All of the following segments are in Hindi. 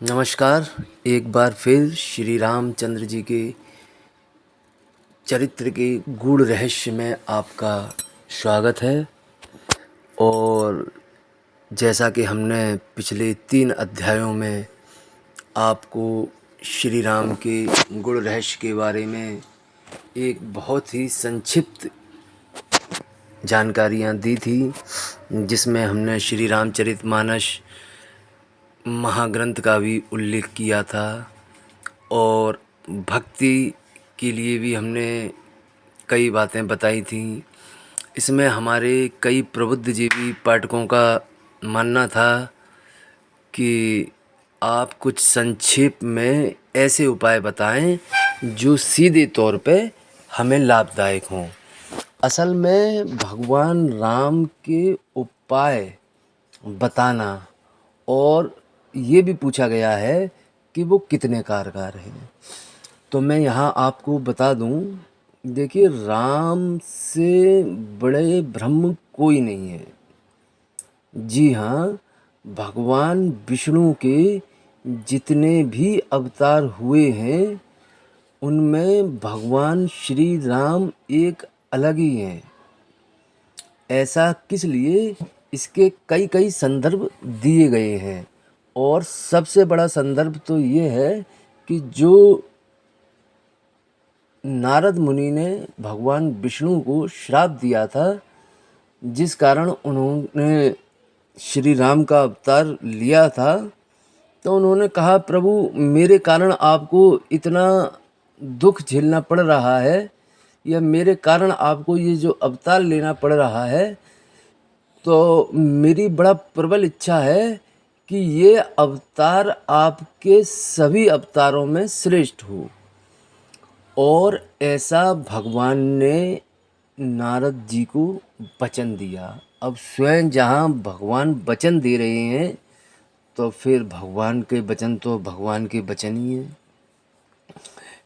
नमस्कार। एक बार फिर श्री रामचंद्र जी के चरित्र के गूढ़ रहस्य में आपका स्वागत है। और जैसा कि हमने पिछले 3 अध्यायों में आपको श्री राम के गूढ़ रहस्य के बारे में एक बहुत ही संक्षिप्त जानकारियाँ दी थी, जिसमें हमने श्री रामचरितमानस महाग्रंथ का भी उल्लेख किया था और भक्ति के लिए भी हमने कई बातें बताई थी। इसमें हमारे कई प्रबुद्धजीवी पाठकों का मानना था कि आप कुछ संक्षेप में ऐसे उपाय बताएं जो सीधे तौर पे हमें लाभदायक हों। असल में भगवान राम के उपाय बताना और ये भी पूछा गया है कि वो कितने कारगर हैं। तो मैं यहाँ आपको बता दूँ, देखिए, राम से बड़े ब्रह्म कोई नहीं है। जी हाँ, भगवान विष्णु के जितने भी अवतार हुए हैं उनमें भगवान श्री राम एक अलग ही हैं। ऐसा किस लिए? इसके कई कई संदर्भ दिए गए हैं और सबसे बड़ा संदर्भ तो ये है कि जो नारद मुनि ने भगवान विष्णु को श्राप दिया था, जिस कारण उन्होंने श्री राम का अवतार लिया था, तो उन्होंने कहा, प्रभु मेरे कारण आपको इतना दुख झेलना पड़ रहा है या मेरे कारण आपको ये जो अवतार लेना पड़ रहा है, तो मेरी बड़ा प्रबल इच्छा है कि ये अवतार आपके सभी अवतारों में श्रेष्ठ हो। और ऐसा भगवान ने नारद जी को वचन दिया। अब स्वयं जहाँ भगवान वचन दे रहे हैं तो फिर भगवान के वचन तो भगवान के वचन ही हैं।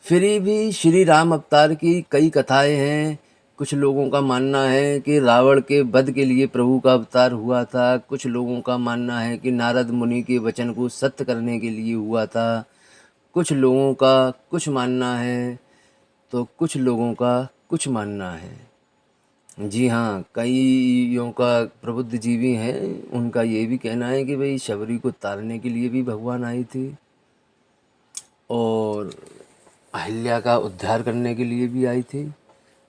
फिर भी श्री राम अवतार की कई कथाएं हैं। कुछ लोगों का मानना है कि रावण के वध के लिए प्रभु का अवतार हुआ था। कुछ लोगों का मानना है कि नारद मुनि के वचन को सत्य करने के लिए हुआ था। कुछ लोगों का कुछ मानना है तो कुछ लोगों का कुछ मानना है। जी हाँ, कईयों का प्रबुद्धजीवी हैं, उनका ये भी कहना है कि भाई शबरी को तारने के लिए भी भगवान आए थे और अहिल्या का उद्धार करने के लिए भी आई थी।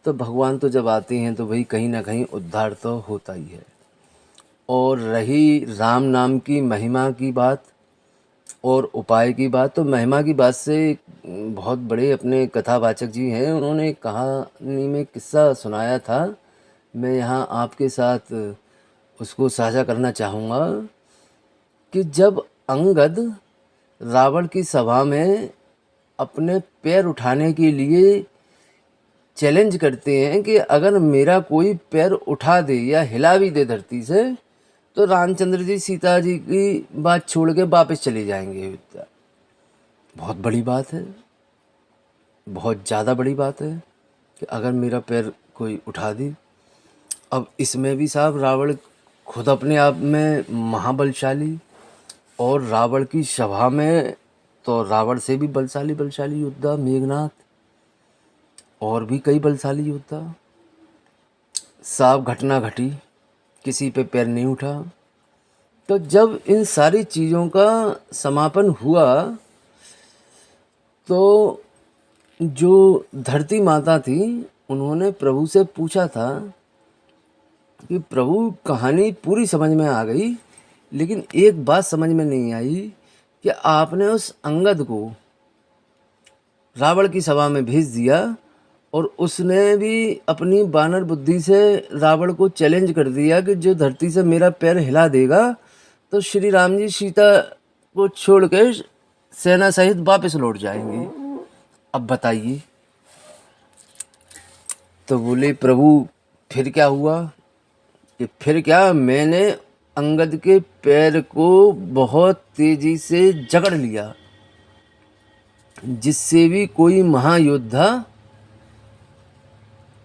तो भगवान तो जब आते हैं तो भाई कहीं ना कहीं उद्धार तो होता ही है। और रही राम नाम की महिमा की बात और उपाय की बात, तो महिमा की बात से बहुत बड़े अपने कथावाचक जी हैं, उन्होंने एक कहानी में किस्सा सुनाया था। मैं यहाँ आपके साथ उसको साझा करना चाहूँगा कि जब अंगद रावण की सभा में अपने पैर उठाने के लिए चैलेंज करते हैं कि अगर मेरा कोई पैर उठा दे या हिला भी दे धरती से तो रामचंद्र जी सीता जी की बात छोड़ के वापस चले जाएंगे अयोध्या। बहुत बड़ी बात है, बहुत ज़्यादा बड़ी बात है कि अगर मेरा पैर कोई उठा दी। अब इसमें भी साहब रावण खुद अपने आप में महाबलशाली और रावण की सभा में तो रावण से भी बलशाली योद्धा मेघनाथ और भी कई बलशाली योद्धा। साफ घटना घटी, किसी पे पैर नहीं उठा। तो जब इन सारी चीज़ों का समापन हुआ तो जो धरती माता थी उन्होंने प्रभु से पूछा था कि प्रभु कहानी पूरी समझ में आ गई, लेकिन एक बात समझ में नहीं आई कि आपने उस अंगद को रावण की सभा में भेज दिया और उसने भी अपनी बानर बुद्धि से रावण को चैलेंज कर दिया कि जो धरती से मेरा पैर हिला देगा तो श्री राम जी सीता को छोड़ के सेना सहित वापस लौट जाएंगे। अब बताइए। तो बोले, प्रभु फिर क्या हुआ? कि फिर क्या, मैंने अंगद के पैर को बहुत तेजी से जकड़ लिया जिससे भी कोई महायोद्धा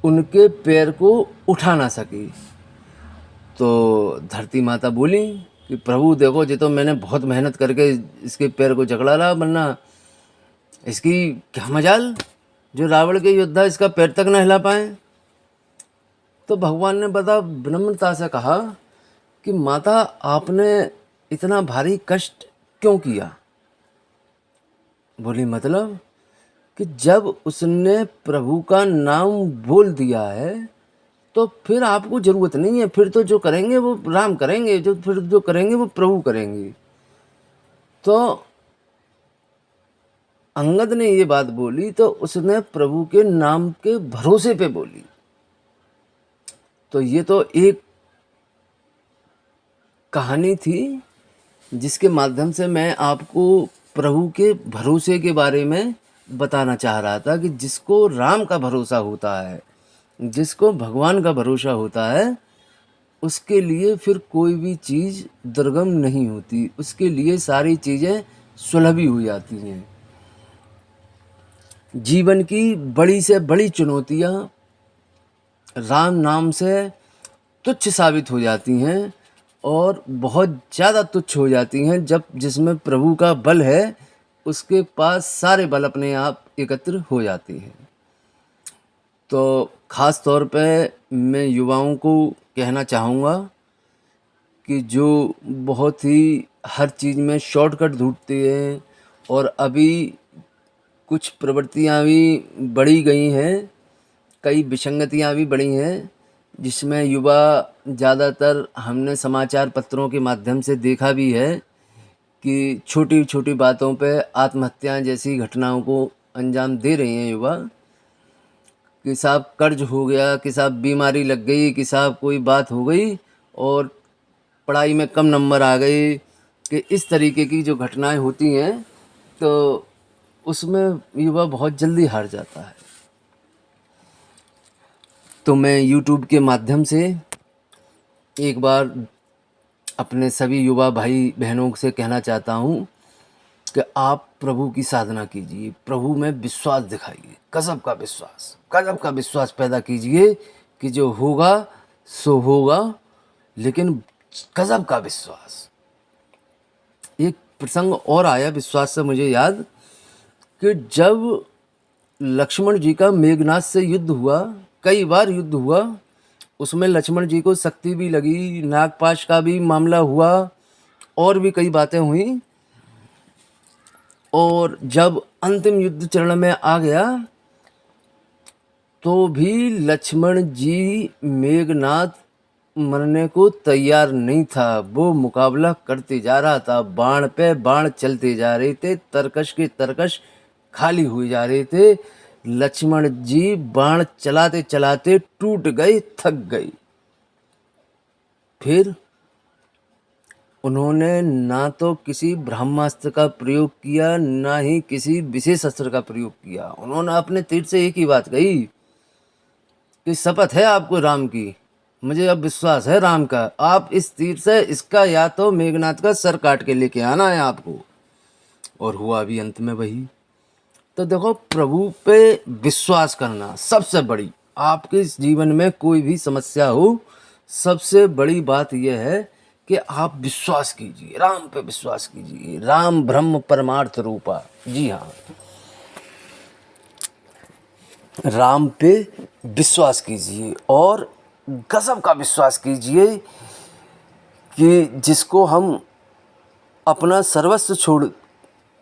उनके पैर को उठा ना सके। तो धरती माता बोली कि प्रभु देखो, ये तो मैंने बहुत मेहनत करके इसके पैर को जकड़ा ला, वरना इसकी क्या मजाल जो रावण के योद्धा इसका पैर तक न हिला पाए। तो भगवान ने बड़ा विनम्रता से कहा कि माता, आपने इतना भारी कष्ट क्यों किया? बोली मतलब कि जब उसने प्रभु का नाम बोल दिया है तो फिर आपको ज़रूरत नहीं है, फिर तो जो करेंगे वो राम करेंगे, जो करेंगे वो प्रभु करेंगे। तो अंगद ने ये बात बोली तो उसने प्रभु के नाम के भरोसे पे बोली। तो ये तो एक कहानी थी जिसके माध्यम से मैं आपको प्रभु के भरोसे के बारे में बताना चाह रहा था कि जिसको राम का भरोसा होता है, जिसको भगवान का भरोसा होता है, उसके लिए फिर कोई भी चीज़ दुर्गम नहीं होती, उसके लिए सारी चीज़ें सुलभ ही हो जाती हैं। जीवन की बड़ी से बड़ी चुनौतियाँ राम नाम से तुच्छ साबित हो जाती हैं और बहुत ज़्यादा तुच्छ हो जाती हैं। जब जिसमें प्रभु का बल है उसके पास सारे बल अपने आप एकत्र हो जाते हैं। तो ख़ास तौर पे मैं युवाओं को कहना चाहूँगा कि जो बहुत ही हर चीज़ में शॉर्टकट ढूंढते हैं, और अभी कुछ प्रवृत्तियाँ भी बढ़ी गई हैं, कई विसंगतियाँ भी बढ़ी हैं, जिसमें युवा ज़्यादातर हमने समाचार पत्रों के माध्यम से देखा भी है कि छोटी छोटी बातों पे आत्महत्या जैसी घटनाओं को अंजाम दे रहे हैं युवा। कि साहब कर्ज हो गया, कि साहब बीमारी लग गई, कि साहब कोई बात हो गई और पढ़ाई में कम नंबर आ गए, कि इस तरीके की जो घटनाएं होती हैं तो उसमें युवा बहुत जल्दी हार जाता है। तो मैं YouTube के माध्यम से एक बार अपने सभी युवा भाई बहनों से कहना चाहता हूँ कि आप प्रभु की साधना कीजिए, प्रभु में विश्वास दिखाइए, गजब का विश्वास पैदा कीजिए कि जो होगा सो होगा, लेकिन गजब का विश्वास। एक प्रसंग और आया विश्वास से मुझे याद कि जब लक्ष्मण जी का मेघनाद से युद्ध हुआ, कई बार युद्ध हुआ, उसमें लक्ष्मण जी को शक्ति भी लगी, नागपाश का भी मामला हुआ और भी कई बातें हुई, और जब अंतिम युद्ध चरण में आ गया तो भी लक्ष्मण जी मेघनाद मरने को तैयार नहीं था। वो मुकाबला करते जा रहा था, बाण पे बाण चलते जा रहे थे, तरकश के तरकश खाली हुए जा रहे थे। लक्ष्मण जी बाण चलाते चलाते टूट गए, थक गए। फिर उन्होंने ना तो किसी ब्रह्मास्त्र का प्रयोग किया, ना ही किसी विशेष अस्त्र का प्रयोग किया। उन्होंने अपने तीर से एक ही बात कही कि शपथ है आपको राम की, मुझे अब विश्वास है राम का, आप इस तीर से इसका या तो मेघनाद का सर काट के लेके आना है आपको। और हुआ भी अंत में वही। तो देखो, प्रभु पे विश्वास करना सबसे बड़ी, आपके जीवन में कोई भी समस्या हो, सबसे बड़ी बात यह है कि आप विश्वास कीजिए, राम पे विश्वास कीजिए। राम ब्रह्म परमार्थ रूपा, जी हाँ, राम पे विश्वास कीजिए और गजब का विश्वास कीजिए कि जिसको हम अपना सर्वस्व छोड़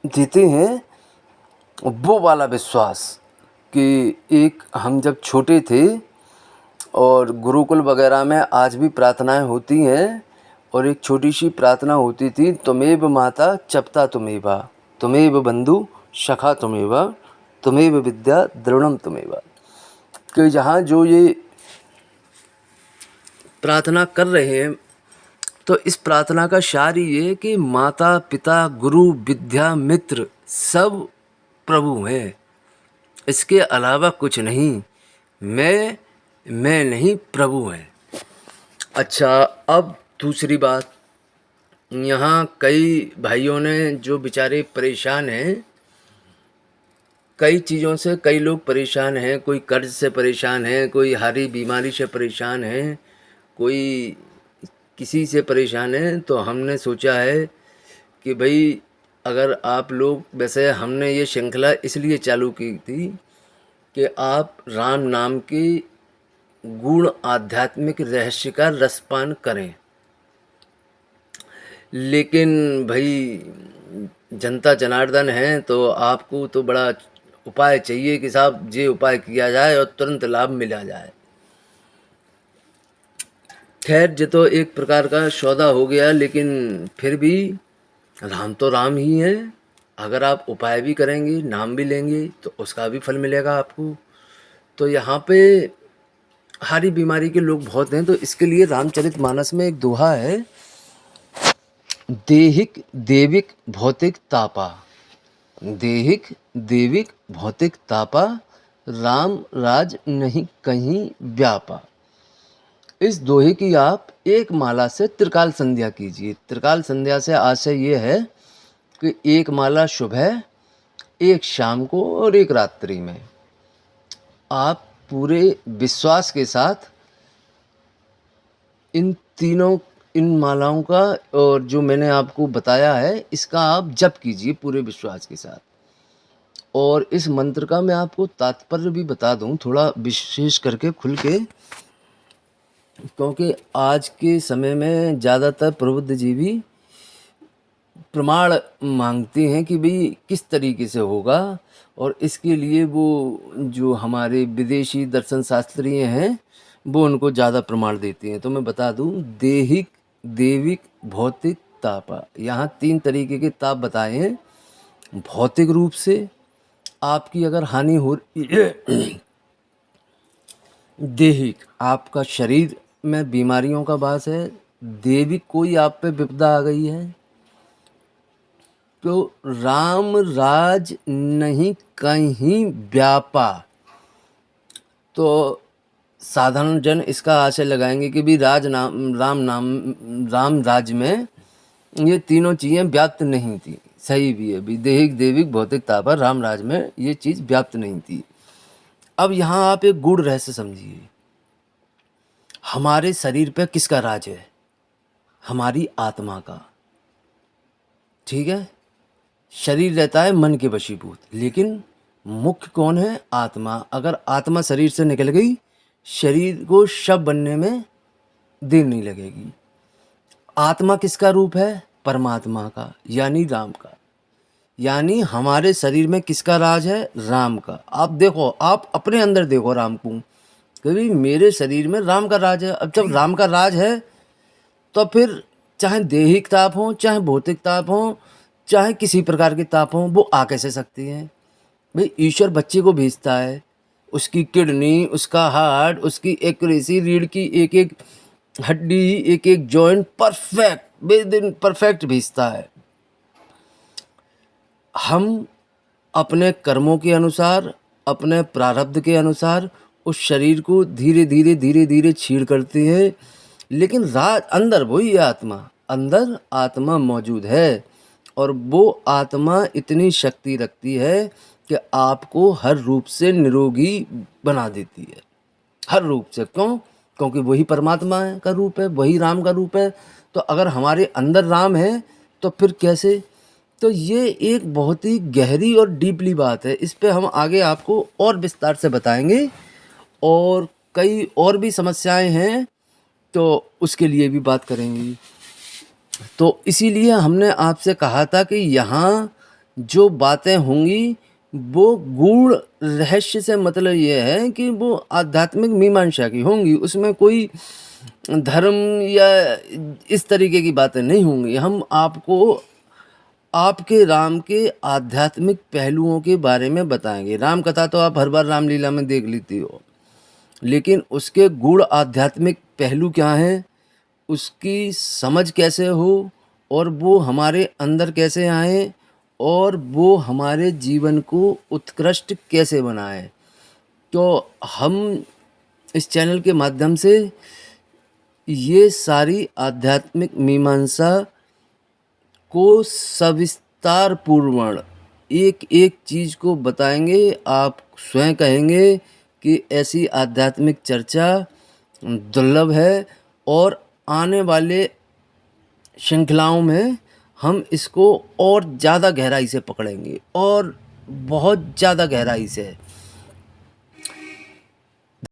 देते हैं, वो वाला विश्वास। कि एक हम जब छोटे थे और गुरुकुल वगैरह में आज भी प्रार्थनाएं होती हैं, और एक छोटी सी प्रार्थना होती थी, त्वमेव माता चपता त्वमेवा, त्वमेव बंधु सखा त्वमेवा, त्वमेव विद्या द्रविणम त्वमेवा। कि जहाँ जो ये प्रार्थना कर रहे हैं, तो इस प्रार्थना का सार ये कि माता पिता गुरु विद्या मित्र सब प्रभु हैं, इसके अलावा कुछ नहीं। मैं नहीं, प्रभु हैं। अच्छा, अब दूसरी बात, यहाँ कई भाइयों ने जो बेचारे परेशान हैं, कई चीज़ों से कई लोग परेशान हैं। कोई कर्ज से परेशान है, कोई हारी बीमारी से परेशान है, कोई किसी से परेशान हैं तो हमने सोचा है कि भाई अगर आप लोग, वैसे हमने ये श्रृंखला इसलिए चालू की थी कि आप राम नाम के गूढ़ आध्यात्मिक रहस्य का रसपान करें, लेकिन भाई जनता जनार्दन है तो आपको तो बड़ा उपाय चाहिए कि साहब ये उपाय किया जाए और तुरंत लाभ मिला जाए। खैर ये तो एक प्रकार का सौदा हो गया, लेकिन फिर भी राम तो राम ही है। अगर आप उपाय भी करेंगे, नाम भी लेंगे तो उसका भी फल मिलेगा आपको। तो यहाँ पे हारी बीमारी के लोग बहुत हैं, तो इसके लिए रामचरितमानस में एक दोहा है, देहिक देविक भौतिक तापा, देहिक देविक भौतिक तापा, राम राज नहीं कहीं व्यापा। इस दोहे की आप एक माला से त्रिकाल संध्या कीजिए। त्रिकाल संध्या से आशय ये है कि एक माला सुबह, एक शाम को और एक रात्रि में आप पूरे विश्वास के साथ इन मालाओं का, और जो मैंने आपको बताया है इसका आप जप कीजिए पूरे विश्वास के साथ। और इस मंत्र का मैं आपको तात्पर्य भी बता दूं थोड़ा विशेष करके खुल के, क्योंकि आज के समय में ज़्यादातर प्रबुद्धजीवी प्रमाण मांगते हैं कि भाई किस तरीके से होगा, और इसके लिए वो जो हमारे विदेशी दर्शन शास्त्री हैं वो उनको ज़्यादा प्रमाण देते हैं। तो मैं बता दूं, देहिक देविक भौतिक तापा, यहाँ 3 तरीके के ताप बताए हैं। भौतिक रूप से आपकी अगर हानि हो रही है, देहिक आपका शरीर में बीमारियों का वास है, देविक कोई आप पे विपदा आ गई है, तो राम राज नहीं कहीं व्यापा। तो साधारण जन इसका आशय लगाएंगे कि भी राम राज में ये तीनों चीज़ें व्याप्त नहीं थी। सही भी है, भी देहिक देविक भौतिक तापा, राम राज में ये चीज़ व्याप्त नहीं थी। अब यहाँ आप एक गूढ़ रहस्य समझिए, हमारे शरीर पे किसका राज है? हमारी आत्मा का। ठीक है, शरीर रहता है मन के वशीभूत, लेकिन मुख्य कौन है? आत्मा। अगर आत्मा शरीर से निकल गई, शरीर को शव बनने में देर नहीं लगेगी। आत्मा किसका रूप है? परमात्मा का, यानी राम का। यानी हमारे शरीर में किसका राज है? राम का। आप देखो, आप अपने अंदर देखो राम को, क्योंकि मेरे शरीर में राम का राज है। अब जब राम का राज है तो फिर चाहे देहिक ताप हो, चाहे भौतिक ताप हो, चाहे किसी प्रकार के ताप हो, वो आ कैसे सकती हैं? भाई ईश्वर बच्चे को भेजता है, उसकी किडनी, उसका हार्ट, उसकी एक्यूरेसी, रीढ़ की एक एक हड्डी, एक एक joint perfect with in perfect भेजता है। हम अपने कर्मों के अनुसार, अपने प्रारब्ध के अनुसार उस शरीर को धीरे धीरे छीड़ करते हैं, लेकिन राज अंदर वही आत्मा, अंदर आत्मा मौजूद है, और वो आत्मा इतनी शक्ति रखती है कि आपको हर रूप से निरोगी बना देती है, हर रूप से। क्यों? क्योंकि वही परमात्मा का रूप है, वही राम का रूप है। तो अगर हमारे अंदर राम है तो फिर कैसे? तो ये एक बहुत ही गहरी और डीपली बात है। इस पे हम आगे आपको और विस्तार से बताएंगे, और कई और भी समस्याएं हैं तो उसके लिए भी बात करेंगे। तो इसीलिए हमने आपसे कहा था कि यहाँ जो बातें होंगी वो गूढ़ रहस्य से, मतलब ये है कि वो आध्यात्मिक मीमांसा की होंगी, उसमें कोई धर्म या इस तरीके की बातें नहीं होंगी। हम आपको आपके राम के आध्यात्मिक पहलुओं के बारे में बताएंगे। राम कथा तो आप हर बार रामलीला में देख लेती हो, लेकिन उसके गूढ़ आध्यात्मिक पहलू क्या हैं, उसकी समझ कैसे हो, और वो हमारे अंदर कैसे आए, और वो हमारे जीवन को उत्कृष्ट कैसे बनाए। तो हम इस चैनल के माध्यम से ये सारी आध्यात्मिक मीमांसा को सविस्तार पूर्वण एक एक चीज़ को बताएंगे। आप स्वयं कहेंगे कि ऐसी आध्यात्मिक चर्चा दुर्लभ है, और आने वाले श्रृंखलाओं में हम इसको और ज़्यादा गहराई से पकड़ेंगे और बहुत ज़्यादा गहराई से।